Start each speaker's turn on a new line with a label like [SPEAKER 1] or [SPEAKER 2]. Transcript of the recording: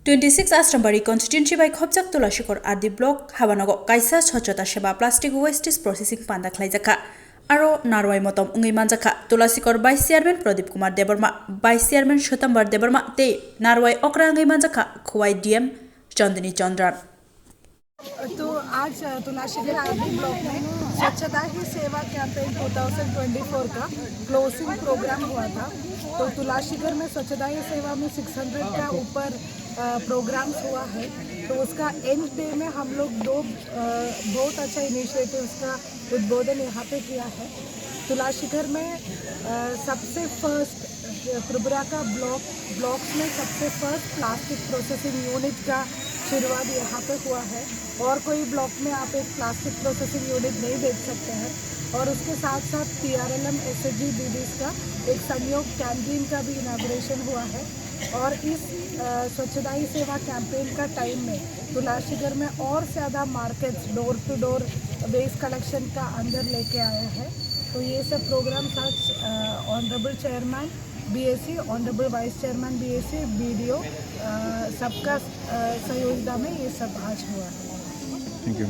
[SPEAKER 1] 26 Asrambari constituency by Khopchak Tulashikor Adi block Havanago Kaisa Chochota Sheba plastic waste processing panda Klaizaka Aro Narwai Motom Ungi Manjaka Tulasikor Vice Chairman Pradip Kumar Debarma Vice Chairman Shotambar Debarma Te Narwai Okrangi Manjaka Kuwai DM Chandani Chandran।
[SPEAKER 2] तो आज तुलाशीगर RD block में स्वच्छता ही सेवा campaign 2024 का closing programme हुआ था। तो तुलाशीगर में स्वच्छता ही सेवा में 600 का ऊपर प्रोग्राम्स हुआ है। तो उसका एंड डे में हम लोग दो बहुत अच्छा इनिशिएटिव्स का उद्बोधन यहाँ पे किया है। तुलाशीगर में सबसे फर्स्ट त्रिपुरा का ब्लॉक्स में सबसे फर्स्ट प्लास्टिक प्रोसेसिंग यूनिट का शुरुआत यहाँ पे हुआ है और कोई ब्लॉक में आप एक प्लास्टिक प्रोसेसिंग यूनिट नहीं देख सकते हैं। और उसके साथ साथ PRLM SHG DDs का एक संयोग कैंटीन का भी इनाग्रेशन हुआ है। और इस स्वच्छता ही सेवा कैंपेन का टाइम में तुलाशीगर में और ज़्यादा markets door to door waste collection का अंदर लेके आया है। तो ये सब प्रोग्राम आज honourable chairman BSc, honourable vice chairman BSc, BDO सबका सहयोगिता में ये सब आज हुआ है।
[SPEAKER 3] Thank you.